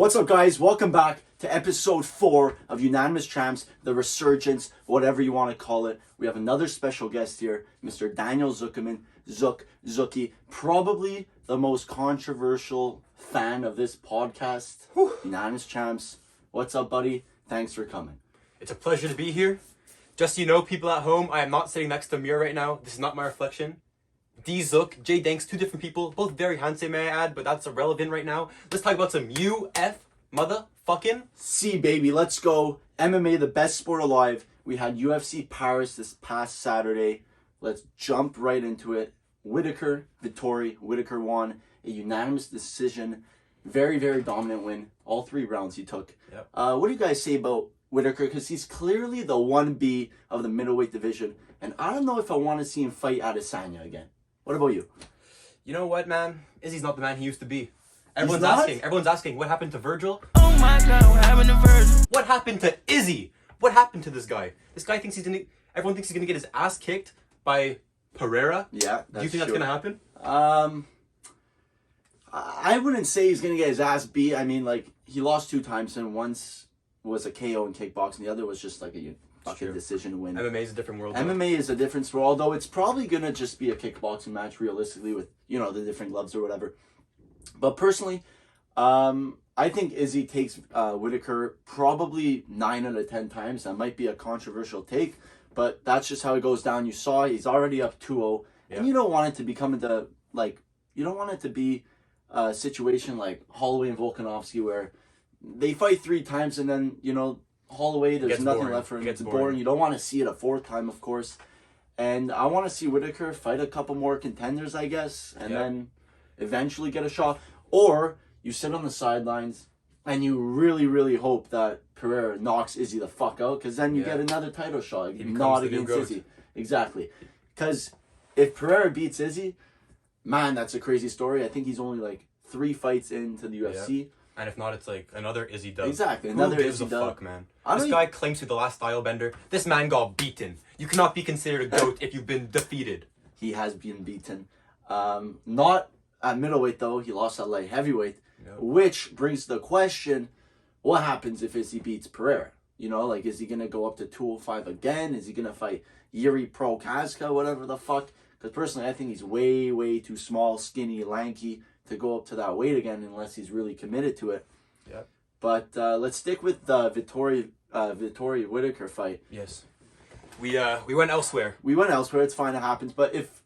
What's up, guys? Welcome back to episode 4 of Unanimous Champs, the resurgence, whatever you want to call it. We have another special guest here, Mr. Daniel Zuckerman, DZucky, probably the most controversial fan of this podcast. Unanimous Champs. What's up, buddy? Thanks for coming. It's a pleasure to be here. Just so you know, people at home, I am not sitting next to a mirror right now. This is not my reflection. DZuck, JDanks, two different people, both very handsome, may I add, but that's irrelevant right now. Let's talk about some motherfucking C, baby. Let's go. MMA, the best sport alive. We had UFC Paris this past Saturday. Let's jump right into it. Vettori. Whittaker won a unanimous decision. Very, very dominant win. All 3 rounds he took. Yep. What do you guys say about Whittaker? Because he's clearly the 1B of the middleweight division. And I don't know if I want to see him fight Adesanya again. What about you? You know what, man? Izzy's not the man he used to be. Everyone's asking, what happened to Virgil? Oh my God, what happened to Virgil? What happened to Izzy? What happened to this guy? This guy thinks everyone thinks he's gonna get his ass kicked by Pereira. Yeah, do you think that's gonna happen? I wouldn't say he's gonna get his ass beat. I mean, like, he lost 2 times, and once was a KO in kickboxing, the other was just like a fucking decision win. MMA is a different world. MMA is a different sport, although it's probably gonna just be a kickboxing match realistically with, you know, the different gloves or whatever. But personally, I think Izzy takes Whittaker probably 9 out of 10 times. That might be a controversial take, but that's just how it goes down. You saw he's already up 2-0, and you don't want it to become into, like, you don't want it to be a situation like Holloway and Volkanovski where they fight 3 times and then, you know, Holloway, there's nothing left for him. It's boring. You don't want to see it a 4th time, of course. And I want to see Whittaker fight a couple more contenders, I guess, and then eventually get a shot. Or you sit on the sidelines and you really, really hope that Pereira knocks Izzy the fuck out, because then you get another title shot, not against Izzy. Exactly. Because if Pereira beats Izzy, man, that's a crazy story. I think he's only like 3 fights into the UFC. Yeah. And if not, it's like another Izzy dub. Exactly, another Izzy dub. Who gives a fuck, man? This guy claims to be the last style bender. This man got beaten. You cannot be considered a GOAT if you've been defeated. He has been beaten. Not at middleweight, though. He lost at light heavyweight. Yep. Which brings the question, what happens if Izzy beats Pereira? You know, like, is he going to go up to 205 again? Is he going to fight Yuri Prokaska, whatever the fuck? Because personally, I think he's way, way too small, skinny, lanky to go up to that weight again unless he's really committed to it. Yep. But let's stick with the Vettori Whittaker fight. Yes. We went elsewhere. It's fine, it happens. But if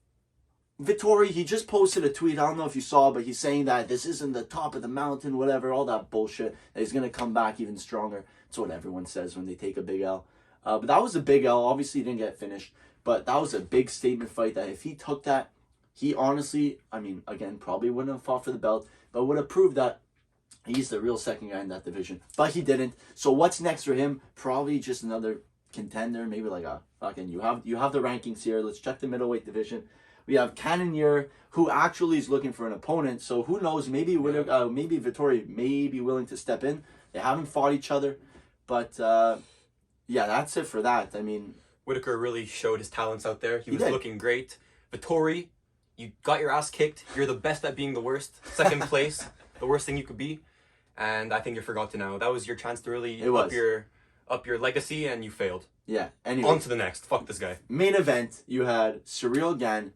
Vettori, he just posted a tweet, I don't know if you saw, but he's saying that this isn't the top of the mountain, whatever, all that bullshit, that he's going to come back even stronger. That's what everyone says when they take a big L. But that was a big L. Obviously, he didn't get finished. But that was a big statement fight that if he took that, he honestly, I mean, again, probably wouldn't have fought for the belt, but would have proved that he's the real second guy in that division. But he didn't. So what's next for him? Probably just another contender, maybe like a fucking, you have the rankings here. Let's check the middleweight division. We have Cannonier, who actually is looking for an opponent. So who knows? Maybe maybe Vettori may be willing to step in. They haven't fought each other, but yeah, that's it for that. I mean, Whittaker really showed his talents out there. He was looking great. Vettori, you got your ass kicked. You're the best at being the worst. 2nd place, the worst thing you could be. And I think you're forgotten now. That was your chance to really up your legacy, and you failed. Yeah. Anyway, on to the next. Fuck this guy. Main event, you had Vettori Gane.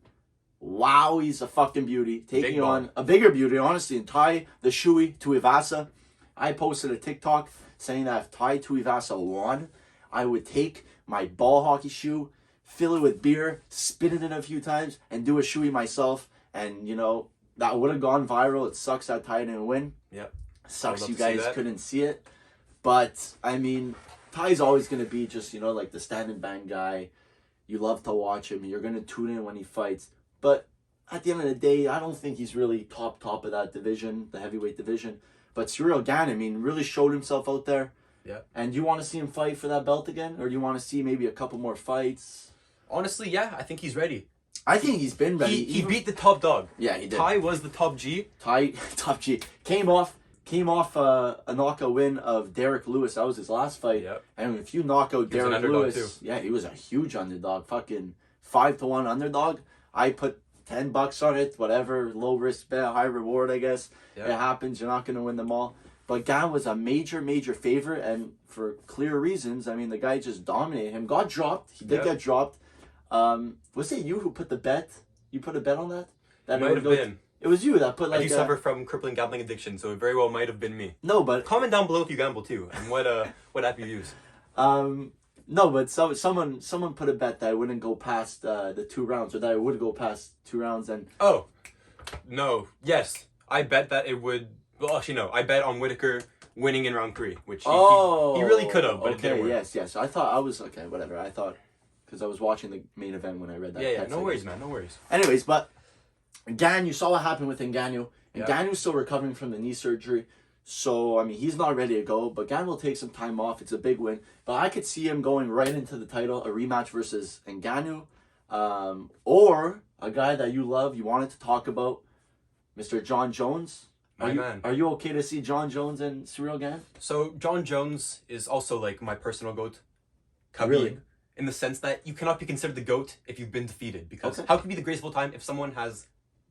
Wow, he's a fucking beauty. Taking on a bigger beauty, honestly, in Tuivasa. I posted a TikTok saying that if Tuivasa won, I would take my ball hockey shoe, fill it with beer, spin it in a few times, and do a shoey myself. And, you know, that would have gone viral. It sucks that Ty didn't win. Yep. Sucks you guys couldn't see it. But, I mean, Ty's always going to be just, you know, like the stand and bang guy. You love to watch him. You're going to tune in when he fights. But at the end of the day, I don't think he's really top of that division, the heavyweight division. But Vettori Gane, I mean, really showed himself out there. Yeah. And do you want to see him fight for that belt again? Or do you want to see maybe a couple more fights? Honestly, yeah, I think he's ready. I think he's been ready. He beat the top dog. Yeah, he did. Ty was the top G. Top G. Came off a knockout win of Derek Lewis. That was his last fight. Yep. And if you knock out Derek Lewis, too. Yeah, he was a huge underdog. Fucking 5-1 underdog. I put $10 on it, whatever, low risk bet, high reward, I guess. Yep. It happens. You're not going to win them all. But Gane was a major favorite, and for clear reasons. I mean, the guy just dominated him. Got dropped. He did get dropped. Was it you who put the bet? You put a bet on that? That Might have been. It was you that put like. I do suffer from crippling gambling addiction, so it very well might have been me. No, but comment down below if you gamble too, and what app you use. No, but someone put a bet that I wouldn't go past the 2 rounds, or that I would go past 2 rounds, and oh, no, yes, I bet that it would. Well, actually, no, I bet on Whittaker winning in round 3, which he really could have, but it didn't work. Yes. I thought I was okay. Whatever. I thought because I was watching the main event when I read that. Yeah. No worries, man. No worries. Anyways, but Gane, you saw what happened with Ngannou. Ngannou's still recovering from the knee surgery. So, I mean, he's not ready to go, but Gane will take some time off. It's a big win. But I could see him going right into the title, a rematch versus Ngannou. Or a guy that you love, you wanted to talk about, Mr. John Jones. Are you okay to see John Jones and Ciryl Gane? So, John Jones is also, like, my personal GOAT. Really? In the sense that you cannot be considered the GOAT if you've been defeated. Because how can you be the greatest of all time if someone has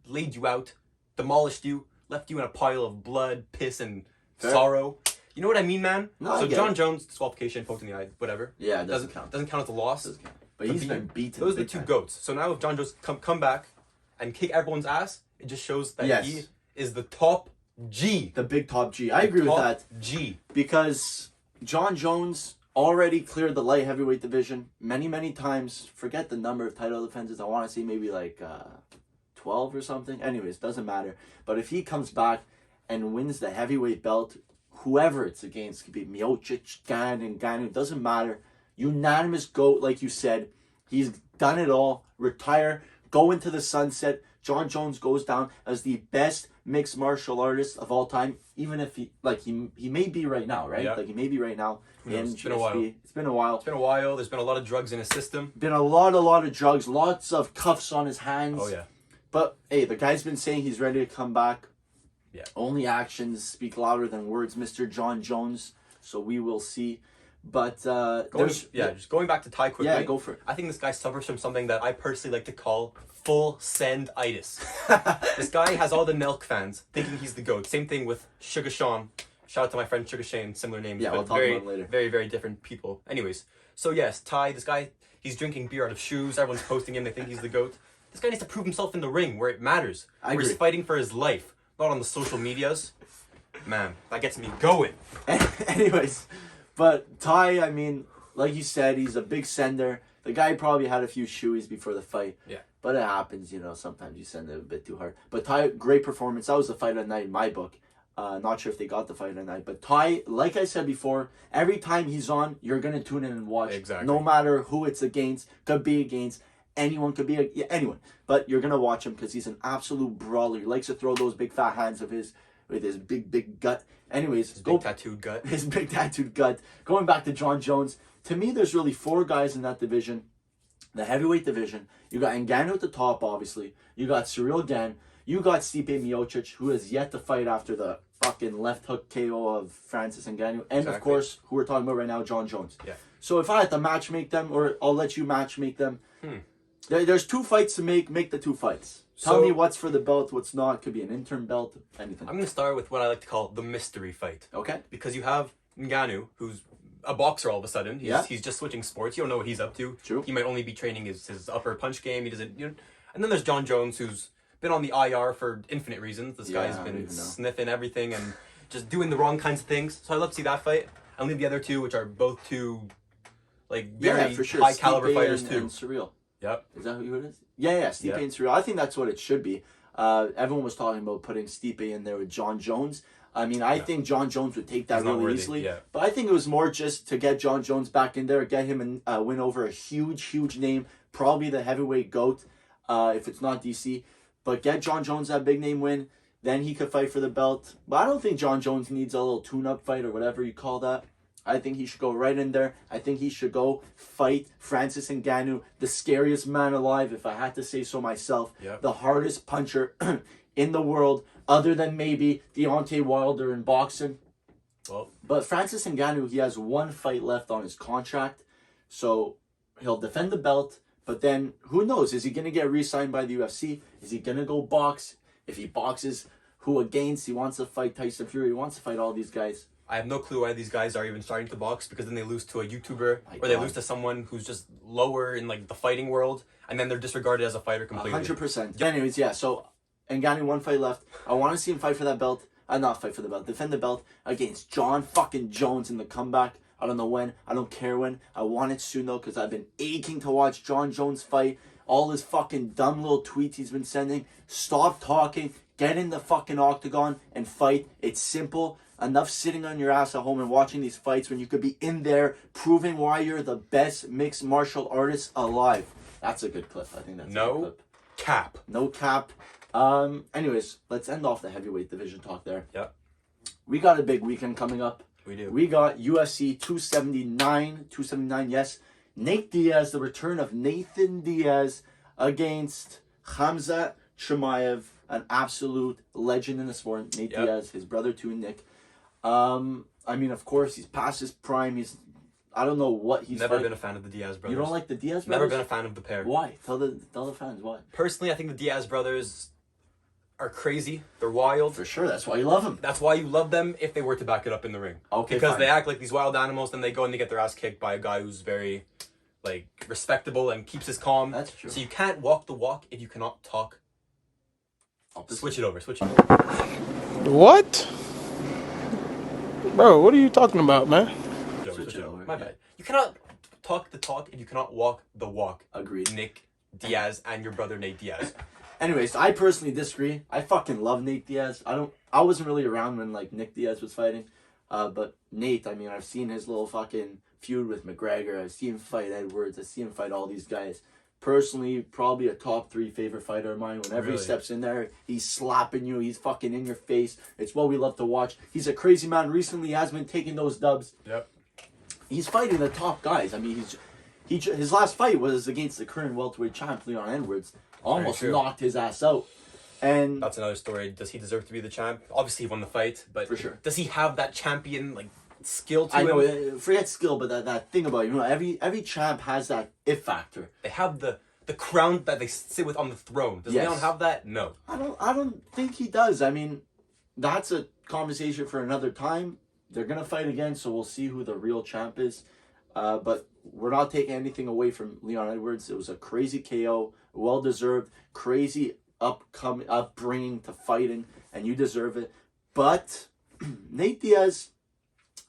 laid you out, demolished you, left you in a pile of blood, piss, and sorrow? You know what I mean, man? No, so John Jones, disqualification, poked in the eye, whatever. Yeah, it doesn't count. Doesn't count as a loss. But he's been beaten. Those are the 2 GOATs. So now if John Jones come back and kick everyone's ass, it just shows that he is the top G. The big top G. I agree with that. G. Because John Jones already cleared the light heavyweight division many times. Forget the number of title defenses. I want to say maybe like 12 or something. Anyways, doesn't matter. But if he comes back and wins the heavyweight belt, whoever it's against, could be Miocic, Gane, Ngannou, doesn't matter. Unanimous GOAT, like you said. He's done it all. Retire. Go into the sunset. John Jones goes down as the best mixed martial artist of all time. Even if he may be right now, right? Yeah. Like he may be right now. It's been a while. It's been a while. It's been a while. There's been a lot of drugs in his system. Been a lot of drugs. Lots of cuffs on his hands. Oh, yeah. But, hey, the guy's been saying he's ready to come back. Yeah. Only actions speak louder than words, Mr. John Jones. So we will see. But, just going back to Tai quickly. Yeah, go for it. I think this guy suffers from something that I personally like to call full send-itis. This guy has all the Nelk fans thinking he's the GOAT. Same thing with Sugar Sean. Shout out to my friend Sugar Shane, similar names. Yeah, but we'll talk about it later. Very different people. Anyways, so yes, Tai, this guy, he's drinking beer out of shoes. Everyone's posting him. They think he's the GOAT. This guy needs to prove himself in the ring where it matters. Where he's fighting for his life, not on the social medias. Man, that gets me going. Anyways, but Tai, I mean, like you said, he's a big sender. The guy probably had a few shoeies before the fight. Yeah. But it happens, sometimes you send it a bit too hard. But Tai, great performance. That was the fight of the night in my book. Not sure if they got the fight of the night. But Tai, like I said before, every time he's on, you're going to tune in and watch. Exactly. No matter who it's against. Could be against anyone. Could be anyone. But you're going to watch him because he's an absolute brawler. He likes to throw those big fat hands of his with his big gut. Anyways. His big tattooed gut. His big tattooed gut. Going back to John Jones. To me, there's really 4 guys in that division. The heavyweight division. You got Ngannou at the top, obviously. You got Ciryl Gane. You got Stipe Miocic, who has yet to fight after the fucking left hook KO of Francis Ngannou. And, of course, who we're talking about right now, John Jones. Yeah. So if I had to match make them, or I'll let you match make them, there's 2 fights to make the 2 fights. Tell me what's for the belt, what's not. Could be an interim belt, anything. I'm going to start with what I like to call the mystery fight. Okay. Because you have Ngannou, who's a boxer all of a sudden. He's just switching sports. You don't know what he's up to. True. He might only be training his upper punch game. He doesn't. And then there's John Jones, who's been on the IR for infinite reasons. This guy's been sniffing everything and just doing the wrong kinds of things. So I'd love to see that fight. I'll leave the other 2, which are both 2 very for sure. high caliber Stipe fighters and too. And Ciryl. Yep. Is that who it is? Yeah, Stipe and Ciryl. I think that's what it should be. Everyone was talking about putting Stipe in there with John Jones. I mean, I think John Jones would take that really easily. Yeah. But I think it was more just to get John Jones back in there, get him and win over a huge name, probably the heavyweight GOAT, if it's not DC. But get John Jones that big name win, then he could fight for the belt. But I don't think John Jones needs a little tune-up fight or whatever you call that. I think he should go right in there. I think he should go fight Francis Ngannou, the scariest man alive, if I had to say so myself. Yep. The hardest puncher in the world, other than maybe Deontay Wilder in boxing. Well, but Francis Ngannou, he has 1 fight left on his contract. So he'll defend the belt. But then, who knows? Is he going to get re-signed by the UFC? Is he going to go box? If he boxes, who against. He wants to fight Tyson Fury. He wants to fight all these guys. I have no clue why these guys are even starting to box, because then they lose to a YouTuber or they lose to someone who's just lower in like the fighting world, and then they're disregarded as a fighter completely. 100%. Anyways, yeah. So Ngannou, one fight left. I want to see him fight for that belt. Not fight for the belt. Defend the belt against John fucking Jones in the comeback. I don't know when. I don't care when. I want it soon though, because I've been aching to watch John Jones fight. All his fucking dumb little tweets he's been sending. Stop talking. Get in the fucking octagon and fight. It's simple. Enough sitting on your ass at home and watching these fights when you could be in there proving why you're the best mixed martial artist alive. That's a good clip. I think that's a good clip. Cap. No cap. Anyways, let's end off the heavyweight division talk there. Yep. We got a big weekend coming up. We do. We got UFC 279, yes. Nate Diaz, the return of Nathan Diaz against Khamzat Chimaev, an absolute legend in the sport. Nate Diaz, his brother too, Nick. I mean, of course, he's past his prime. I don't know what he's Never been a fan of the Diaz brothers. You don't like the Diaz brothers? Never been a fan of the pair. Why? Tell the fans why. Personally, I think the Diaz brothers are crazy. They're wild. For sure, that's why you love them. That's why you love them if they were to back it up in the ring. Okay, because fine. they act like these wild animals, then they go and they get their ass kicked by a guy who's very, like, respectable and keeps his calm. That's true. So you can't walk the walk if you cannot talk. Switch it over. What? Bro, what are you talking about, man? Switch it over. My bad. You cannot talk the talk if you cannot walk the walk. Agreed. Nick Diaz and your brother Nate Diaz. Anyways, I personally disagree. I fucking love Nate Diaz. I wasn't really around when like Nick Diaz was fighting. But Nate, I mean, I've seen his little fucking feud with McGregor. I've seen him fight Edwards. I've seen him fight all these guys. Personally, probably a top 3 favorite fighter of mine. Whenever he steps in there, he's slapping you. He's fucking in your face. It's what we love to watch. He's a crazy man. Recently, he has been taking those dubs. Yep. He's fighting the top guys. I mean, his last fight was against the current welterweight champ, Leon Edwards. Almost knocked his ass out. And that's another story. Does he deserve to be the champ? Obviously, he won the fight, but for sure, does he have that champion like skill to him? I know, forget skill, but that thing about every champ has that it factor. They have the crown that they sit with on the throne. Does Leon have that? No. I don't think he does. I mean, that's a conversation for another time. They're gonna fight again, so we'll see who the real champ is. But we're not taking anything away from Leon Edwards. It was a crazy KO, well deserved, crazy upbringing to fighting, and you deserve it. But Nate Diaz,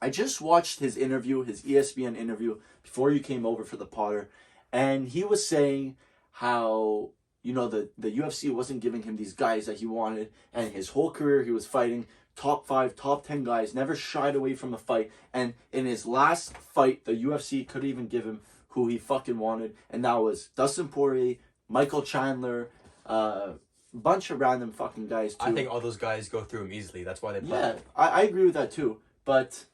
I just watched his interview, his ESPN interview before you came over for the Potter, and he was saying how the UFC wasn't giving him these guys that he wanted, and his whole career he was fighting top 5, top 10 guys, never shied away from a fight, and in his last fight, the UFC couldn't even give him who he fucking wanted, and that was Dustin Poirier, Michael Chandler, bunch of random fucking guys too. I think all those guys go through him easily. That's why they play. Yeah, I agree with that too. But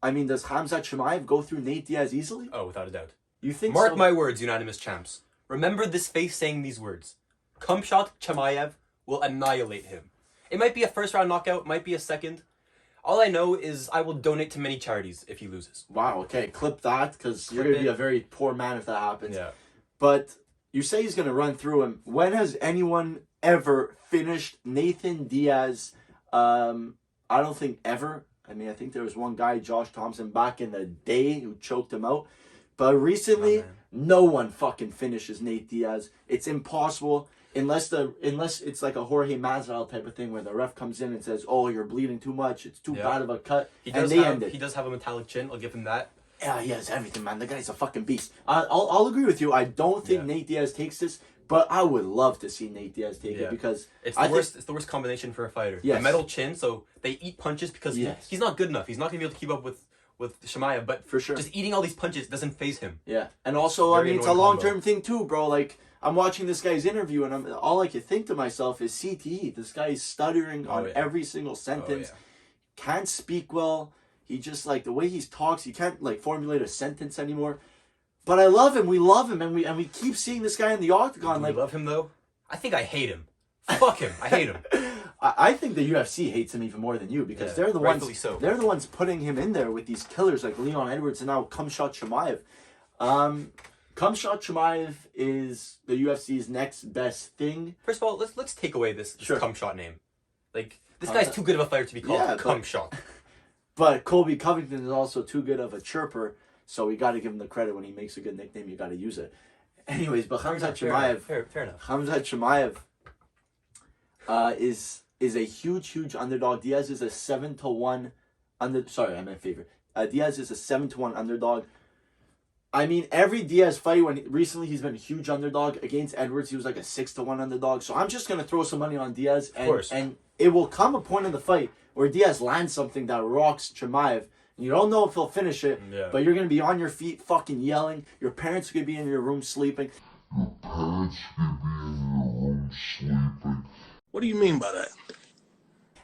I mean, does Khamzat Chimaev go through Nate Diaz easily? Oh, without a doubt. You think? Mark so? my words, Unanimous Champs. Remember this face saying these words. Khamzat Chimaev will annihilate him. It might be a first round knockout, might be a second. All I know is I will donate to many charities if he loses. Wow. Okay, clip that because you're gonna be a very poor man if that happens. Yeah. But you say he's gonna run through him. When has anyone ever finished Nathan Diaz? I don't think ever. I mean, I think there was one guy, Josh Thompson, back in the day who choked him out. But recently, no one fucking finishes Nate Diaz. It's impossible unless it's like a Jorge Masvidal type of thing where the ref comes in and says, "Oh, you're bleeding too much. It's too bad of a cut," and they end it. He does have a metallic chin. I'll give him that. Yeah, he has everything, man. The guy's a fucking beast. I'll agree with you. I don't think Nate Diaz takes this, but I would love to see Nate Diaz take it because it's the worst. It's the worst combination for a fighter. Yes. The metal chin, so they eat punches because he's not good enough. He's not gonna be able to keep up with Chimaev, but for sure, just eating all these punches doesn't faze him. Yeah, and also I mean it's a long-term thing too, bro. Like I'm watching this guy's interview, and all I can think to myself is CTE. This guy is stuttering on every single sentence. Can't speak well. He just like the way he talks, he can't like formulate a sentence anymore. But I love him. We love him, and we keep seeing this guy in the octagon. Do we love him though? I think I hate him. Fuck him. I hate him. I think the UFC hates him even more than you because they're the ones. So. They're the ones putting him in there with these killers like Leon Edwards and now Khamzat Chimaev. Khamzat Chimaev is the UFC's next best thing. First of all, let's take away this Khamzat name. Like, this guy's too good of a fighter to be called Khamzat. But Colby Covington is also too good of a chirper, so we got to give him the credit when he makes a good nickname. You got to use it. Anyways, but Khamzat Chimaev, fair enough. Khamzat Chimaev is a huge underdog. Diaz is a 7-1 favorite. Diaz is a 7-1 underdog. I mean, every Diaz fight recently he's been a huge underdog. Against Edwards, he was like a 6-1 underdog. So I'm just gonna throw some money on Diaz, and it will come a point in the fight where Diaz lands something that rocks Chimaev. You don't know if he'll finish it, but you're gonna be on your feet, fucking yelling. Your parents are gonna be in your room sleeping. What do you mean by that?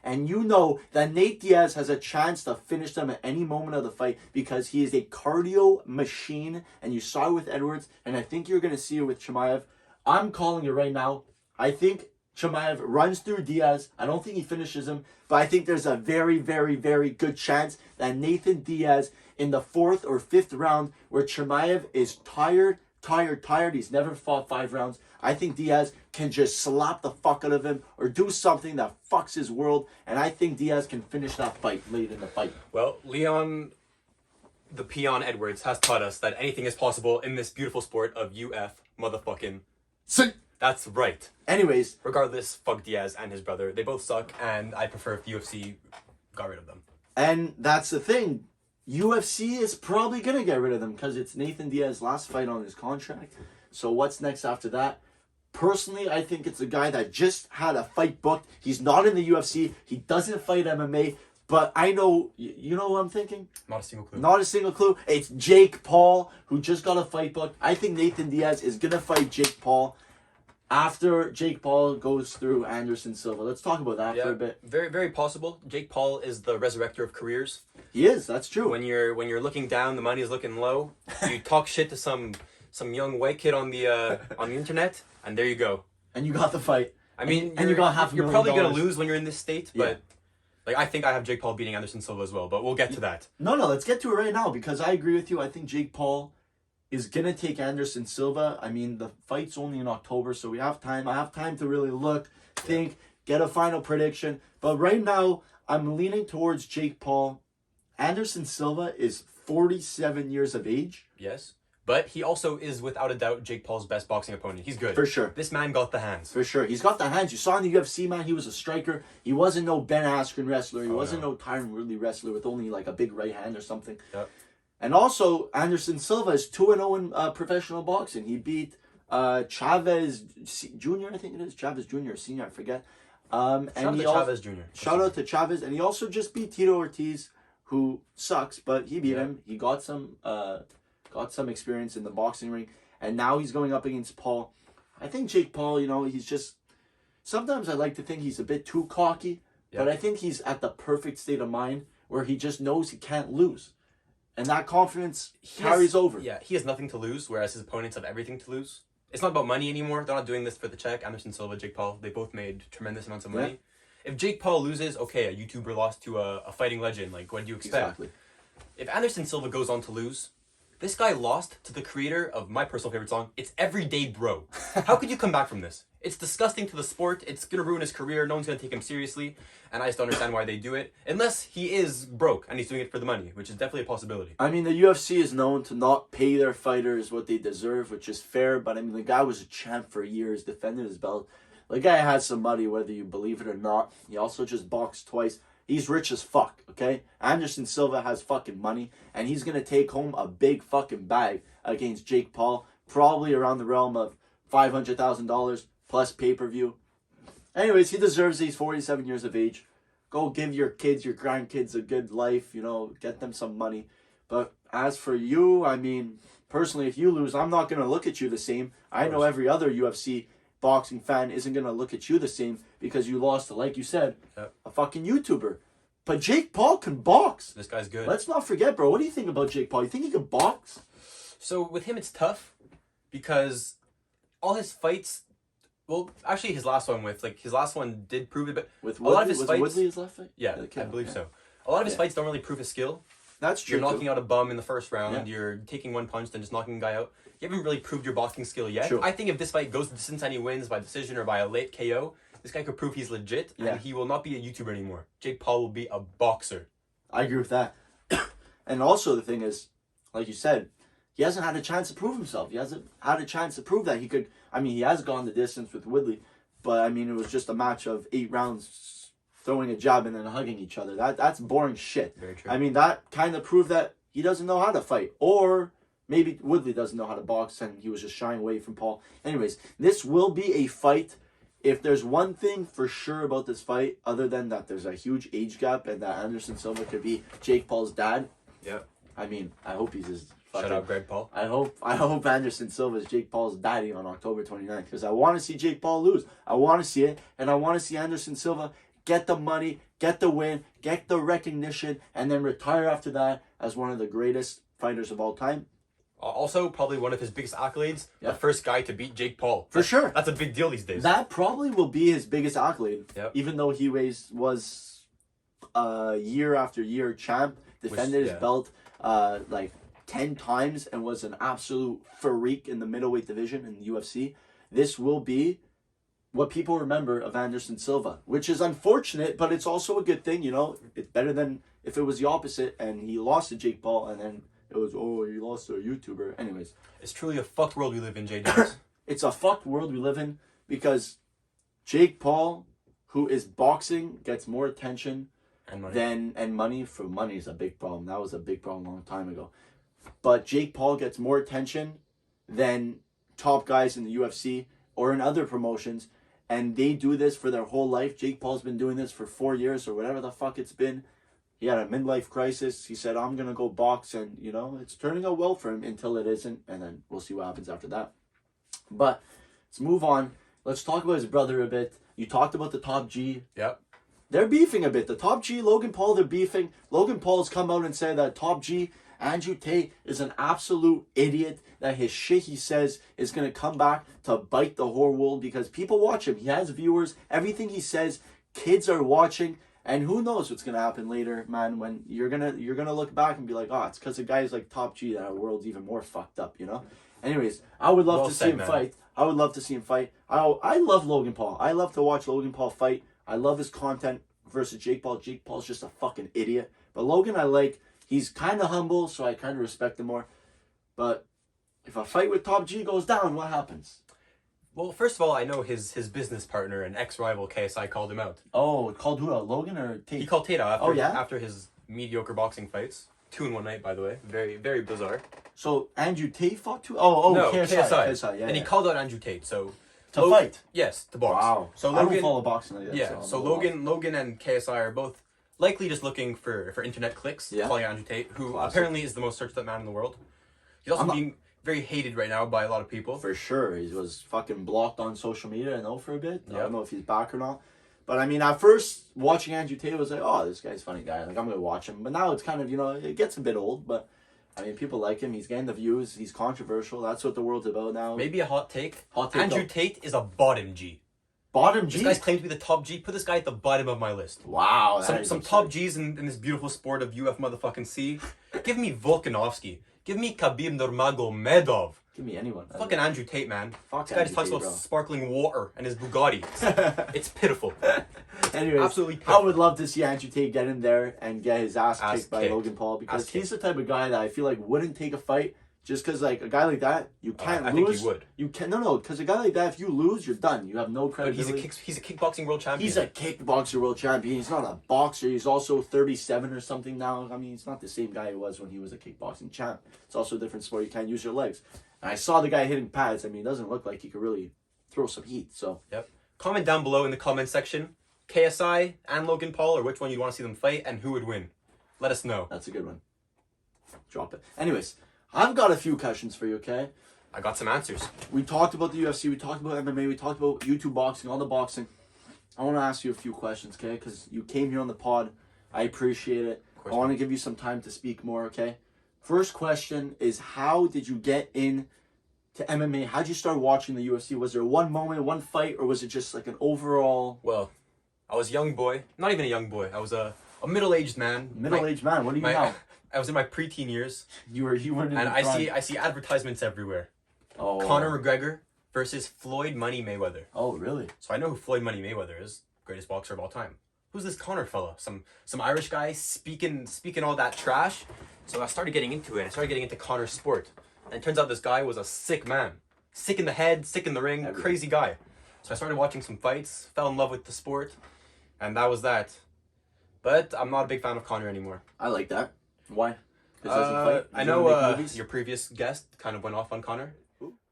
And you know that Nate Diaz has a chance to finish them at any moment of the fight because he is a cardio machine. And you saw it with Edwards, and I think you're going to see it with Chimaev. I'm calling it right now. I think Chimaev runs through Diaz. I don't think he finishes him, but I think there's a very good chance that Nathan Diaz in the 4th or 5th round, where Chimaev is tired. He's never fought 5 rounds. I think Diaz can just slap the fuck out of him or do something that fucks his world. And I think Diaz can finish that fight late in the fight. Well, Leon, the peon Edwards, has taught us that anything is possible in this beautiful sport of UF motherfucking. That's right. Anyways. Regardless, fuck Diaz and his brother. They both suck, and I prefer if the UFC got rid of them. And that's the thing. UFC is probably going to get rid of them because it's Nathan Diaz's last fight on his contract. So what's next after that? Personally, I think it's a guy that just had a fight booked. He's not in the UFC. He doesn't fight MMA. But I know, you know what I'm thinking? Not a single clue. Not a single clue. It's Jake Paul, who just got a fight booked. I think Nathan Diaz is going to fight Jake Paul after Jake Paul goes through Anderson Silva. Let's talk about that for a bit. Very possible. Jake Paul is the resurrector of careers. He is, that's true. When you're looking down, the money is looking low. You talk shit to some young white kid on the internet, and there you go. And you got the fight. I mean, you got $500,000. You're probably gonna lose when you're in this state, but like I think I have Jake Paul beating Anderson Silva as well. But we'll get to that. No, let's get to it right now because I agree with you. I think Jake Paul is gonna take Anderson Silva. I mean, the fight's only in October, so we have time. I have time to really look, think, get a final prediction. But right now, I'm leaning towards Jake Paul. Anderson Silva is 47 years of age. Yes. But he also is, without a doubt, Jake Paul's best boxing opponent. He's good. For sure. This man got the hands. For sure. He's got the hands. You saw in the UFC, man, he was a striker. He wasn't no Ben Askren wrestler. He wasn't no Tyron Woodley wrestler with only like a big right hand or something. Yep. And also, Anderson Silva is 2-0 in professional boxing. He beat Chavez Jr., I think it is. Chavez Jr. or Senior, I forget. Shout out to Chavez Jr. Shout out to Chavez. And he also just beat Tito Ortiz, who sucks, but he beat him. He got some experience in the boxing ring, and now he's going up against Paul. I think Jake Paul, he's just, sometimes I like to think he's a bit too cocky, but I think he's at the perfect state of mind where he just knows he can't lose. And that confidence carries over. Yeah, he has nothing to lose, whereas his opponents have everything to lose. It's not about money anymore. They're not doing this for the check. Anderson Silva, Jake Paul, they both made tremendous amounts of money. If Jake Paul loses, okay, a YouTuber lost to a fighting legend. Like, what do you expect? Exactly. If Anderson Silva goes on to lose, this guy lost to the creator of my personal favorite song, It's Everyday Bro. How could you come back from this? It's disgusting to the sport. It's going to ruin his career. No one's going to take him seriously. And I just don't understand why they do it. Unless he is broke and he's doing it for the money, which is definitely a possibility. I mean, the UFC is known to not pay their fighters what they deserve, which is fair. But I mean, the guy was a champ for years, defended his belt. The guy has some money, whether you believe it or not. He also just boxed twice. He's rich as fuck, okay? Anderson Silva has fucking money, and he's going to take home a big fucking bag against Jake Paul, probably around the realm of $500,000 plus pay-per-view. Anyways, he deserves it. He's 47 years of age. Go give your kids, your grandkids a good life, get them some money. But as for you, I mean, personally, if you lose, I'm not going to look at you the same. I know every other UFC boxing fan isn't going to look at you the same because you lost to, like you said, a fucking YouTuber. But Jake Paul can box. This guy's good. Let's not forget, bro. What do you think about Jake Paul? You think he can box? So with him, it's tough because all his fights, well, actually his last one did prove it, but with Woodley, a lot of his fights, Woodley his last fight? Yeah, I believe so. A lot of his fights don't really prove his skill. That's true. You're knocking out a bum in the first round. You're taking one punch, then just knocking a guy out. You haven't really proved your boxing skill yet. True. I think if this fight goes the distance and he wins by decision or by a late KO, This guy could prove he's legit, Yeah. and he will not be a YouTuber anymore. Jake Paul will be a boxer. I agree with that. And also the thing is, like you said, he hasn't had a chance to prove himself. He hasn't had a chance to prove that he could. I mean, he has gone the distance with Woodley, but I mean, it was just a match of 8 rounds, throwing a jab and then hugging each other. That's boring shit. Very true. I mean, that kind of proved that he doesn't know how to fight, or maybe Woodley doesn't know how to box, and he was just shying away from Paul. Anyways, this will be a fight. If there's one thing for sure about this fight, other than that there's a huge age gap and that Anderson Silva could be Jake Paul's dad. Yeah. I mean, I hope he's his fucking... Shut up, Greg Paul. I hope Anderson Silva is Jake Paul's daddy on October 29th, because I want to see Jake Paul lose. I want to see it, and I want to see Anderson Silva get the money, get the win, get the recognition, and then retire after that as one of the greatest fighters of all time. Also, probably one of his biggest accolades, Yeah. the first guy to beat Jake Paul. For sure. That's a big deal these days. That probably will be his biggest accolade. Yep. Even though he was year after year champ, defended his belt like 10 times and was an absolute freak in the middleweight division in the UFC. This will be what people remember of Anderson Silva, which is unfortunate, but it's also a good thing, you know. It's better than if it was the opposite and he lost to Jake Paul and then it was, oh, he lost to a YouTuber. Anyways. It's truly a fucked world we live in, JDanks. It's a fucked world we live in because Jake Paul, who is boxing, gets more attention And money. and money. For money is a big problem. That was a big problem a long time ago. But Jake Paul gets more attention than top guys in the UFC or in other promotions. And they do this for their whole life. Jake Paul's been doing this for 4 years or whatever the fuck it's been. He had a midlife crisis. He said, I'm going to go box. And, you know, it's turning out well for him until it isn't. And then we'll see what happens after that. But let's move on. Let's talk about his brother a bit. You talked about the top G. Yep. They're beefing a bit. The top G, Logan Paul, they're beefing. Logan Paul's come out and said that top G, Andrew Tate, is an absolute idiot. That his shit he says is going to come back to bite the whole world because people watch him. He has viewers. Everything he says, kids are watching. And who knows what's going to happen later, man, when you're gonna look back and be like, oh, it's because of guys like top G that our world's even more fucked up, you know? Anyways, I would love to see him fight. I would love to see him fight. I love Logan Paul. I love to watch Logan Paul fight. I love his content versus Jake Paul. Jake Paul's just a fucking idiot. But Logan, I like. He's kind of humble, so I kind of respect him more. But if a fight with top G goes down, what happens? Well, first of all, I know his business partner and ex-rival KSI called him out. Oh, called who out? Logan or Tate? He called Tate out after, Oh, yeah? after his mediocre boxing fights. 2 in one night, by the way. Very, very bizarre. So Andrew Tate fought too? Oh, no, KSI. Yeah, and he called out Andrew Tate, so... to fight? Yes, to box. Wow. So I Logan, don't follow boxing like that. yeah, so Logan and KSI are both likely just looking for internet clicks, Yeah. calling out Andrew Tate, who Classic. apparently is the most searched up man in the world. He's also being very hated right now by a lot of people. For sure. He was fucking blocked on social media, I know, for a bit. I Yeah. don't know if he's back or not. But I mean, at first, watching Andrew Tate was like, oh, this guy's a funny guy. Like, I'm going to watch him. But now it's kind of, you know, it gets a bit old. But, I mean, people like him. He's getting the views. He's controversial. That's what the world's about now. Maybe a hot take. Hot take, Andrew though. Tate is a bottom G. Bottom G? This guy's claimed to be the top G. Put this guy at the bottom of my list. Wow. that is Some absurd. top G's in this beautiful sport of UF motherfucking C. Give me Volkanovski. Give me Khabib Nurmagomedov. Give me anyone. Fucking Andrew Tate, man. Fuck This guy Andrew just talks Tate, about bro. sparkling water and his Bugatti. It's pitiful. Anyways, Absolutely I pitiful. would love to see Andrew Tate get in there and get his ass kicked by kicked. Logan Paul because Ass he's the type of guy that I feel like wouldn't take a fight just because, like, a guy like that, you can't I lose. think he would. You can no, because a guy like that, if you lose, you're done. You have no But credibility. he's a kickboxing world champion. He's a kickboxer world champion. He's not a boxer. He's also 37 or something now. I mean, he's not the same guy he was when he was a kickboxing champ. It's also a different sport. You can't use your legs. And I saw the guy hitting pads. I mean, it doesn't look like he could really throw some heat. So Yep. Comment down below in the comment section, KSI and Logan Paul, or which one you want to see them fight, and who would win. Let us know. that's a good one. Drop it. Anyways, I've got a few questions for you, okay? I got some answers. We talked about the UFC. We talked about MMA. We talked about YouTube boxing, all the boxing. I want to ask you a few questions, okay? Because you came here on the pod. I appreciate it. I want to give you some time to speak more, okay? First question is, how did you get in to MMA? How did you start watching the UFC? Was there one moment, one fight, or was it just like an overall Well, I was a young boy. Not even a young boy. I was a middle-aged man. middle-aged man? What are you now? I was in my preteen years, You weren't in and the I prime. see advertisements everywhere. Oh, Conor McGregor versus Floyd Money Mayweather. Oh, really? So I know who Floyd Money Mayweather is, greatest boxer of all time. Who's this Conor fella? Some Irish guy speaking all that trash. So I started getting into it. I started getting into Conor's sport. And it turns out this guy was a sick man. Sick in the head, sick in the ring, crazy guy. So I started watching some fights, fell in love with the sport, and that was that. But I'm not a big fan of Conor anymore. I like that. Why? 'Cause does he fight? I Does he know make movies? your previous guest kind of went off on Conor.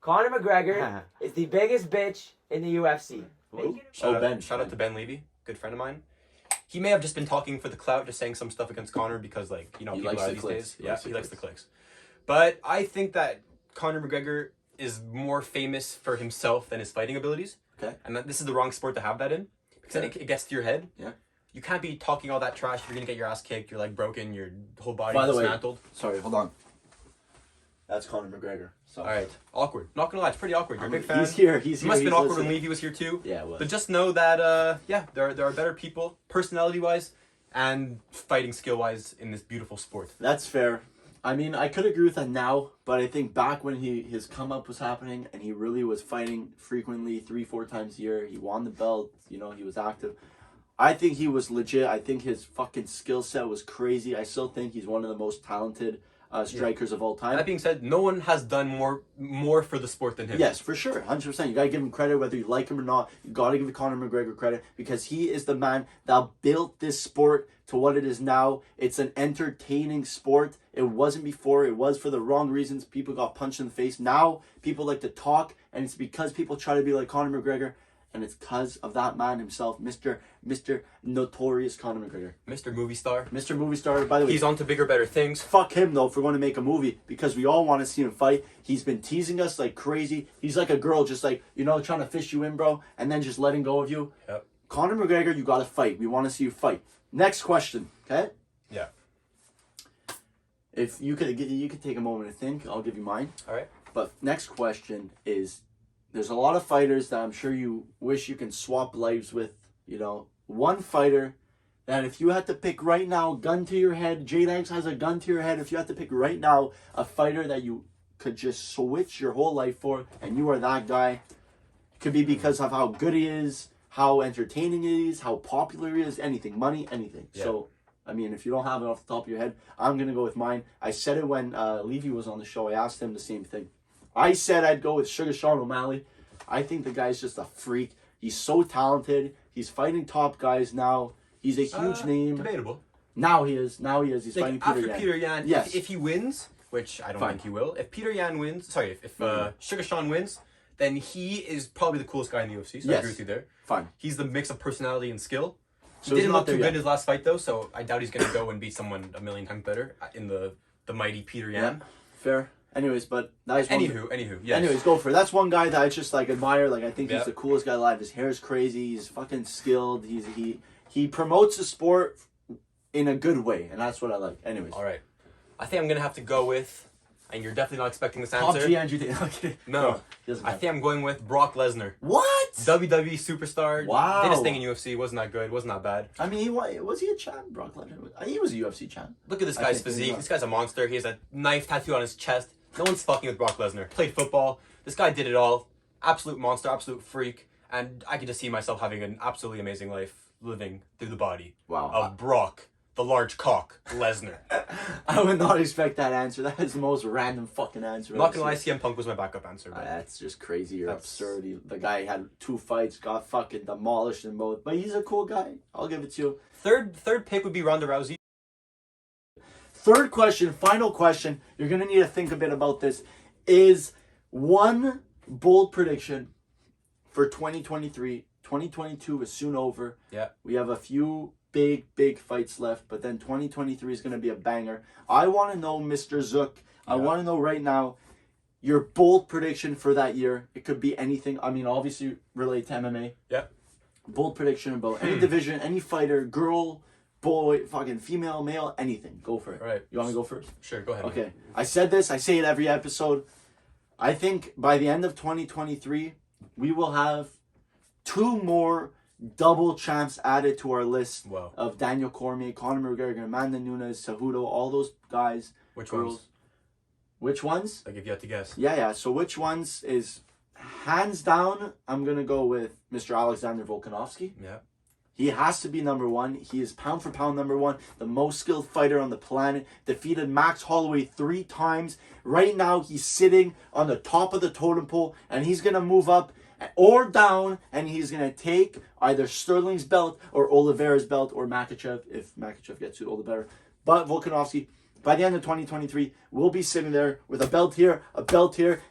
Conor McGregor is the biggest bitch in the UFC. Who? Shout out to Ben Levy, good friend of mine. He may have just been talking for the clout, just saying some stuff against Conor because, like, you know, He people likes are the these clicks. days. Yeah, he likes the clicks. But I think that Conor McGregor is more famous for himself than his fighting abilities. Okay. And that this is the wrong sport to have that in. Because then it gets to your head. Yeah. You can't be talking all that trash. You're going to get your ass kicked, your leg broken, your whole body By the way, dismantled. Sorry, hold on. That's Conor McGregor. So. All right. Awkward. Not going to lie, it's pretty awkward. You're a big fan. He's here. He's It here. must have been he's awkward when listening. Levy was here too. Yeah, it was. But just know that, there are better people, personality-wise, and fighting skill-wise in this beautiful sport. That's fair. I mean, I could agree with that now, but I think back when his come up was happening and he really was fighting frequently 3-4 times a year, he won the belt, you know, he was active. I think he was legit. I think his fucking skill set was crazy. I still think he's one of the most talented strikers of all time. That being said, no one has done more for the sport than him. Yes, for sure, 100%. You gotta give him credit, whether you like him or not. You gotta give Conor McGregor credit because he is the man that built this sport to what it is now. It's an entertaining sport. It wasn't before. It was for the wrong reasons. People got punched in the face. Now people like to talk, and it's because people try to be like Conor McGregor, and it's because of that man himself, Mr. Notorious Conor McGregor, Mr. Movie Star. Mr. Movie Star. By the way, He's on to bigger, better things. fuck him though for going to make a movie because we all want to see him fight. He's been teasing us like crazy. He's like a girl, just like, you know, trying to fish you in, bro, and then just letting go of you. Yep. Conor McGregor, you gotta fight. We want to see you fight. Next question, okay? Yeah. If you could take a moment to think, I'll give you mine. All right. But next question is, there's a lot of fighters that I'm sure you wish you can swap lives with. You know, one fighter that if you had to pick right now, gun to your head, JDanks has a gun to your head. If you had to pick right now a fighter that you could just switch your whole life for, and you are that guy, it could be because of how good he is, how entertaining he is, how popular he is, anything, money, anything. Yeah. So, I mean, if you don't have it off the top of your head, I'm going to go with mine. I said it when Levy was on the show. I asked him the same thing. I said I'd go with Sugar Sean O'Malley. I think the guy's just a freak. He's so talented. He's fighting top guys now. He's a huge name. Debatable. Now he is. He's Like, fighting after Peter Yan. Peter Yan, Yes. if he wins, which I don't Fine. think he will, if Peter Yan wins, if Sugar Sean wins, then he is probably the coolest guy in the UFC, so I Yes. agree with you there. Fine. He's the mix of personality and skill. He So he's didn't not look there too good yet. in his last fight, though, so I doubt he's going to go and beat someone a million times better in the mighty Peter Yan. Yeah. Fair. Anyways, but that is one. Anywho, yes. Anyways, go for it. That's one guy that I just like admire. Like I think Yeah. he's the coolest guy alive. His hair is crazy. He's fucking skilled. He promotes the sport in a good way, and that's what I like. Anyways, All right. I think I'm going to have to go with, and you're definitely not expecting this top answer. G Andrew. Okay. No. He doesn't I matter. think I'm going with Brock Lesnar. What? WWE superstar. Wow. Did his thing in UFC. Wasn't that good. Wasn't that bad. I mean, was he a champ? Brock Lesnar. He was a UFC champ. Look at this I guy's think he physique. was. This guy's a monster. He has a knife tattoo on his chest. No one's fucking with Brock Lesnar. Played football. This guy did it all. Absolute monster. Absolute freak. And I could just see myself having an absolutely amazing life living through the body Wow. of Brock, the large cock, Lesnar. I would not expect that answer. That is the most random fucking answer. I'm not gonna lie, CM Punk was my backup answer. But That's just crazy. You're That's- absurd. The guy had 2 fights, got fucking demolished in both. But he's a cool guy. I'll give it to you. third pick would be Ronda Rousey. Third question, final question. You're going to need to think a bit about this. Is one bold prediction for 2023. 2022 is soon over. Yeah. We have a few big fights left, but then 2023 is going to be a banger. I want to know, Mr. Zuck, I want to know right now your bold prediction for that year. It could be anything. I mean, obviously relate to MMA. Yeah. Bold prediction about any division, any fighter, girl, boy, fucking female, male, anything. Go for it. All right. You want to go first? Sure, go ahead. Okay. I said this. I say it every episode. I think by the end of 2023, we will have 2 more double champs added to our list Wow. of Daniel Cormier, Conor McGregor, Amanda Nunes, Cejudo, all those guys. Which girls. ones? Which ones? Like if you had to guess. Yeah. So which ones is hands down, I'm going to go with Mr. Alexander Volkanovski. Yeah. He has to be number one. He is pound for pound number one, the most skilled fighter on the planet. Defeated Max Holloway 3 times. Right now, he's sitting on the top of the totem pole, and he's going to move up or down, and he's going to take either Sterling's belt or Oliveira's belt or Makhachev, if Makhachev gets it, all the better. But Volkanovski, by the end of 2023, will be sitting there with a belt here,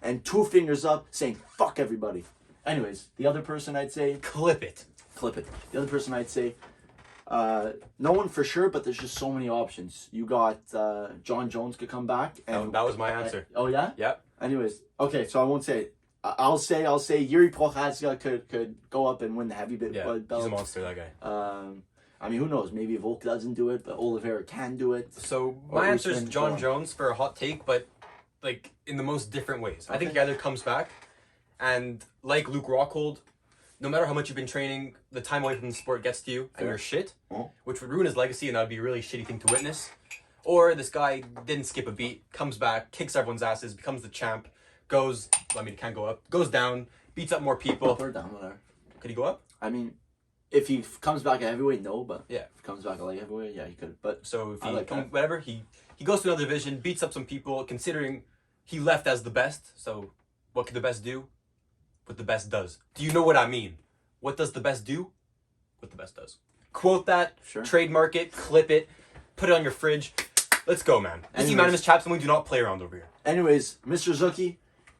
and 2 fingers up saying, fuck everybody. Anyways, the other person I'd say... Clip it. The other person I'd say, no one for sure, but there's just so many options. You got John Jones could come back. And that was my answer. Oh, yeah? Yep. Anyways, okay, so I won't say it. I'll say Yuri Prochazka could go up and win the heavyweight belt. He's a monster, that guy. I mean, who knows? Maybe Volk doesn't do it, but Oliveira can do it. So my answer is John Jones for a hot take, but like in the most different ways. I think he either comes back, and like Luke Rockhold, no matter how much you've been training, the time away from the sport gets to you, and you're shit, which would ruin his legacy, and that would be a really shitty thing to witness. Or this guy didn't skip a beat, comes back, kicks everyone's asses, becomes the champ, goes, I mean, he can't go up, goes down, beats up more people. Up or down, whatever. Could he go up? I mean, if he comes back at heavyweight, no, but yeah, if he comes back at light heavyweight, yeah, he could. But so if he like whatever, he goes to another division, beats up some people, considering he left as the best. So what could the best do? What the best does. Do you know what I mean? What does the best do? What the best does. Quote that, trademark it, clip it, put it on your fridge. Let's go, man. This is Unanimous Champs, and we do not play around over here. Anyways, Mr. Zucky,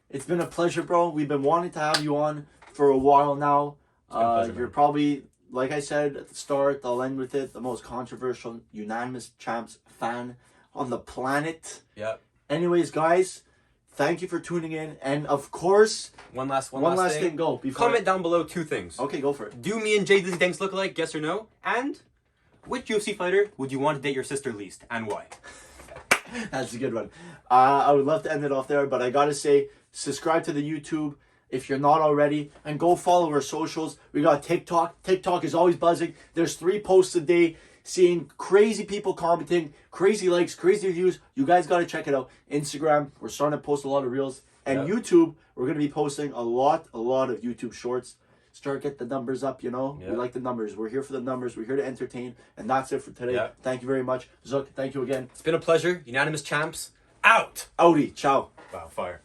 it's been a pleasure, bro. We've been wanting to have you on for a while now. You're probably, like I said at the start, I'll end with it, the most controversial Unanimous Champs fan on the planet. Yep. Anyways, guys, thank you for tuning in. And of course, one last thing. Go. Comment down below 2 things. Okay, go for it. Do me and JDanks look alike? Yes or no? And which UFC fighter would you want to date your sister least, and why? That's a good one. I would love to end it off there, but I gotta say, subscribe to the YouTube if you're not already, and go follow our socials. We got TikTok. TikTok is always buzzing. There's 3 posts a day, seeing crazy people commenting, crazy likes, crazy views. You guys gotta check it out. Instagram, we're starting to post a lot of reels, and YouTube, we're gonna be posting a lot of YouTube shorts. Start get the numbers up, you know. We like the numbers. We're here for the numbers. We're here to entertain, and that's it for today. Thank you very much, Zuck. Thank you again. It's been a pleasure. Unanimous Champs out. Audi. Ciao. Wow, fire.